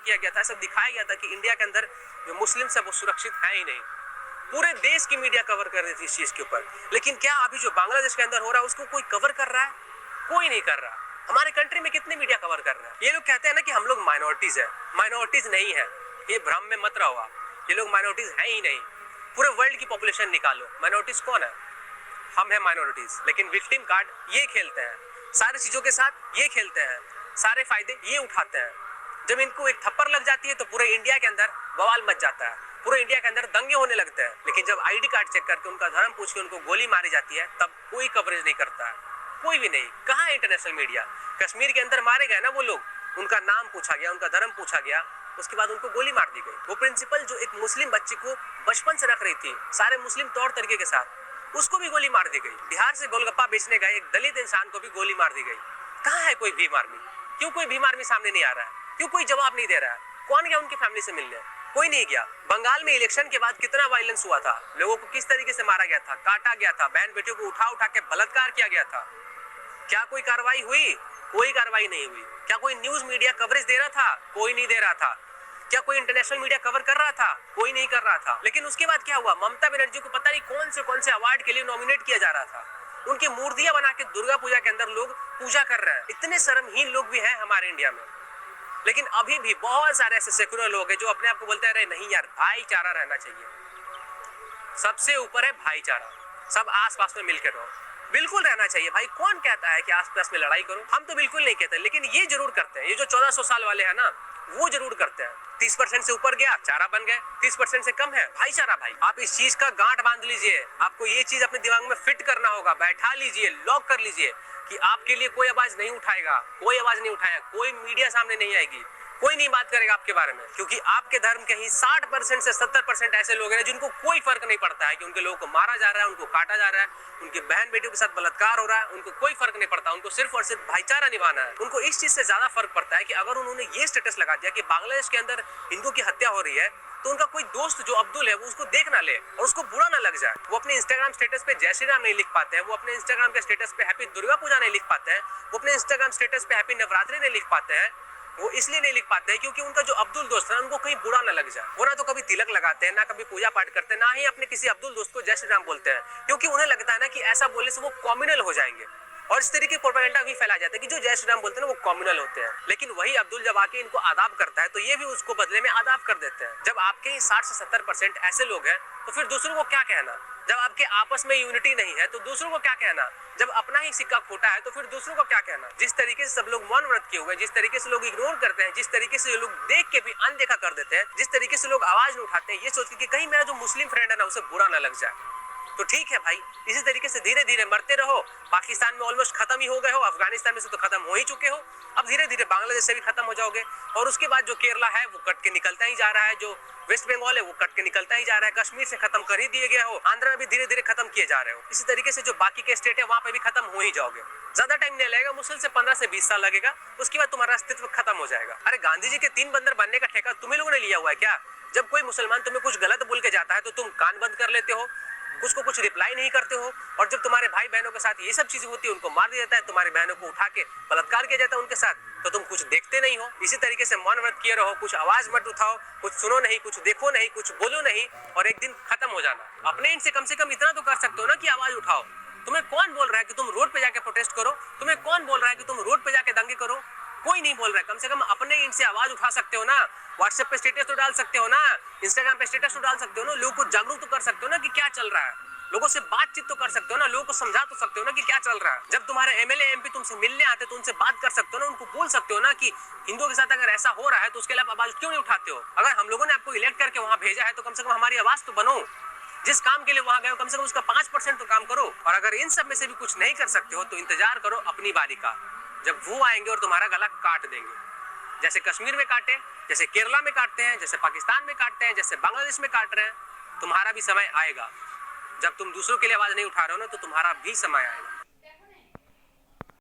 किया गया था, ऐसा दिखाया गया था कि इंडिया के अंदर जो मुस्लिम है वो सुरक्षित है ही नहीं। पूरे देश की मीडिया कवर कर रही थी इस चीज के ऊपर। लेकिन क्या अभी जो बांग्लादेश के अंदर हो रहा है उसको कोई कवर कर रहा है? कोई नहीं कर रहा। हमारे कंट्री में कितने मीडिया कवर कर रहे हैं? ये लोग कहते हैं ना कि हम लोग माइनॉरिटीज है, माइनॉरिटीज नहीं है, ये भ्रम में मत रहो आप। ये लोग माइनॉरिटीज है ही नहीं। पूरे वर्ल्ड की पॉपुलेशन निकालो, माइनॉरिटीज कौन है? हम है माइनॉरिटीज। लेकिन विक्टिम कार्ड ये खेलते हैं, सारी चीजों के साथ ये खेलते हैं, सारे फायदे ये उठाते हैं। जब इनको एक थप्पड़ लग जाती है तो पूरे इंडिया के अंदर बवाल मच जाता है, पूरे इंडिया के अंदर दंगे होने लगते हैं। लेकिन जब आईडी कार्ड चेक करके उनका धर्म पूछ के उनको गोली मारी जाती है तब कोई कवरेज नहीं करता है, कोई भी नहीं। कहाँ है इंटरनेशनल मीडिया? कश्मीर के अंदर मारे गए ना वो लोग, उनका नाम पूछा गया, उनका धर्म पूछा गया, उसके बाद उनको गोली मार दी गई। वो प्रिंसिपल जो एक मुस्लिम बच्ची को बचपन से रख रही थी सारे मुस्लिम तौर तरीके के साथ, उसको भी गोली मार दी गई। बिहार से गोलगप्पा बेचने गए एक दलित इंसान को भी गोली मार दी गई। कहाँ है कोई भीम आर्मी? क्यों कोई भीम आर्मी सामने नहीं आ रहा है? क्यों कोई जवाब नहीं दे रहा है? कौन गया उनकी फैमिली से मिलने? कोई नहीं गया। बंगाल में इलेक्शन के बाद कितना वायलेंस हुआ था, लोगों को किस तरीके से मारा गया था, काटा गया था, बहन बेटियों को उठा उठा के बलात्कार किया गया था। क्या कोई कार्रवाई हुई? कोई कार्रवाई नहीं हुई। क्या कोई न्यूज मीडिया कवरेज दे रहा था? कोई नहीं दे रहा था। क्या कोई इंटरनेशनल मीडिया कवर कर रहा था? कोई नहीं कर रहा था। लेकिन उसके बाद क्या हुआ? ममता बनर्जी को पता नहीं कौन से अवार्ड के लिए नॉमिनेट किया जा रहा था। उनकी मूर्तियां बना के दुर्गा पूजा के अंदर लोग पूजा कर रहे हैं। इतने शर्महीन लोग भी हैं हमारे इंडिया में। लेकिन अभी भी बहुत सारे ऐसे सेक्युलर लोग हैं जो अपने आप को बोलते हैं नहीं यार, भाईचारा रहना चाहिए, सबसे ऊपर है भाईचारा, सब आस पास में मिलकर रहो। बिल्कुल रहना चाहिए भाई। कौन कहता है कि आस-पास में लड़ाई करो? हम तो बिल्कुल नहीं कहते, लेकिन ये जरूर करते हैं। ये जो 1400 साल वाले हैं ना, वो जरूर करते हैं। 30% से ऊपर गया चारा बन गए, 30% से कम है भाईचारा। भाई आप इस चीज का गांठ बांध लीजिए, आपको ये चीज अपने दिमाग में फिट करना होगा, बैठा लीजिए, लॉक कर लीजिए कि आपके लिए कोई आवाज नहीं उठाएगा, कोई आवाज नहीं उठाएगा, कोई मीडिया सामने नहीं आएगी, कोई नहीं बात करेगा आपके बारे में। क्योंकि आपके धर्म के ही 60% से 70% ऐसे लोग हैं जिनको कोई फर्क नहीं पड़ता है कि उनके लोगों को मारा जा रहा है, उनको काटा जा रहा है, उनकी बहन बेटियों के साथ बलात्कार हो रहा है, उनको कोई फर्क नहीं पड़ता। उनको सिर्फ और सिर्फ भाईचारा निभाना है। उनको इस चीज से ज्यादा फर्क पड़ता है कि अगर उन्होंने ये स्टेटस लगा दिया कि बांग्लादेश के अंदर हिंदू की हत्या हो रही है तो उनका कोई दोस्त जो अब्दुल है वो उसको देख ना ले और उसको बुरा ना लग जाए। वो अपने इंस्टाग्राम स्टेटस पे जय श्री राम नहीं लिख पाते हैं, वो अपने इंस्टाग्राम के स्टेटस पे हैप्पी दुर्गा पूजा नहीं लिख पाते हैं, वो अपने इंस्टाग्राम स्टेटस पे हैप्पी नवरात्रि नहीं लिख पाते हैं। वो इसलिए नहीं लिख पाते हैं क्योंकि उनका जो अब्दुल दोस्त है उनको कहीं बुरा ना लग जाए। वो ना तो कभी तिलक लगाते हैं, ना कभी पूजा पाठ करते हैं, ना ही अपने किसी अब्दुल दोस्त को जय श्री राम बोलते हैं, क्योंकि उन्हें लगता है ना कि ऐसा बोलने से वो कॉम्युनल हो जाएंगे। और इस तरीके प्रोपेगेंडा भी फैला जाता है कि जो जय श्री राम बोलते हैं ना वो कॉम्युनल होते हैं। लेकिन वही अब्दुल जब आके इनको आदाब करता है तो ये भी उसको बदले में आदाब कर देते हैं। जब आपके ही 60 से 70% ऐसे लोग हैं तो फिर दूसरों को क्या कहना? जब आपके आपस में यूनिटी नहीं है तो दूसरों को क्या कहना? जब अपना ही सिक्का खोटा है तो फिर दूसरों को क्या कहना? जिस तरीके से सब लोग मौन व्रत किए हुए हैं, जिस तरीके से लोग इग्नोर करते हैं, जिस तरीके से लोग देख के भी अनदेखा कर देते हैं, जिस तरीके से लोग आवाज नहीं उठाते हैं ये सोच के कि कहीं मेरा जो मुस्लिम फ्रेंड है ना उसे बुरा ना लग जाए, तो ठीक है भाई, इसी तरीके से धीरे धीरे मरते रहो। पाकिस्तान में ऑलमोस्ट खत्म ही हो गए हो, अफगानिस्तान में से तो खत्म हो ही चुके हो, अब धीरे धीरे बांग्लादेश से भी खत्म हो जाओगे। और उसके बाद जो केरला है वो कट के निकलता ही जा रहा है, जो वेस्ट बंगाल है वो कट के निकलता ही जा रहा है, कश्मीर से खत्म कर ही दिए गए हो, आंध्र में भी धीरे धीरे खत्म किए जा रहे हो। इसी तरीके से जो बाकी के स्टेट है वहां पे भी खत्म हो ही जाओगे। ज्यादा टाइम नहीं लगेगा, मुश्किल से 15 से 20 साल लगेगा, उसके बाद तुम्हारा अस्तित्व खत्म हो जाएगा। अरे गांधी जी के 3 बंदर बनने का ठेका तुम्हें लोगों ने लिया हुआ है क्या? जब कोई मुसलमान तुम्हें कुछ गलत बोल के जाता है तो तुम कान बंद कर लेते हो, उसको कुछ रिप्लाई नहीं करते हो, और जब तुम्हारे भाई बहनों के साथ ये सब चीजें होती है, उनको मार दिया जाता है, तुम्हारी बहनों को उठा के बलात्कार किया जाता है उनके साथ, तो तुम कुछ देखते नहीं हो। इसी तरीके से मौन व्रत किए रहो, कुछ आवाज मत उठाओ, कुछ सुनो नहीं, कुछ देखो नहीं, कुछ बोलो नहीं, और एक दिन खत्म हो जाना। अपने इनसे कम से कम इतना तो कर सकते हो ना कि आवाज उठाओ। तुम्हें कौन बोल रहा है कि तुम रोड पे जाके प्रोटेस्ट करो? तुम्हें कौन बोल रहा है कि तुम रोड पे जाके दंगे करो? कोई नहीं बोल रहा है। कम से कम अपने इनसे आवाज उठा सकते हो ना, व्हाट्सएप पे स्टेटस तो डाल सकते हो ना, इंस्टाग्राम पे स्टेटस तो डाल सकते हो ना, लोगों को जागरूक तो कर सकते हो ना कि क्या चल रहा है, लोगों से बातचीत तो कर सकते हो ना, लोगों को समझा तो सकते हो ना कि क्या चल रहा है। जब तुम्हारे एमएलए एमपी तुमसे मिलने आते तो उनसे बात कर सकते हो ना, उनको बोल सकते हो ना कि हिंदुओं के साथ अगर ऐसा हो रहा है तो उसके लिए आवाज क्यों नहीं उठाते हो? अगर हम लोगों ने आपको इलेक्ट करके वहां भेजा है तो कम से कम हमारी आवाज तो बनो। जिस काम के लिए वहां गए हो कम से कम उसका 5% तो काम करो। और अगर इन सब में से भी कुछ नहीं कर सकते हो तो इंतजार करो अपनी बारी का, जब वो आएंगे और तुम्हारा गला काट देंगे, जैसे कश्मीर में काटे, जैसे केरला में काटते हैं, जैसे पाकिस्तान में काटते हैं, जैसे बांग्लादेश में काट रहे हैं। तुम्हारा भी समय आएगा। जब तुम दूसरों के लिए आवाज नहीं उठा रहे हो ना तो तुम्हारा भी समय आएगा।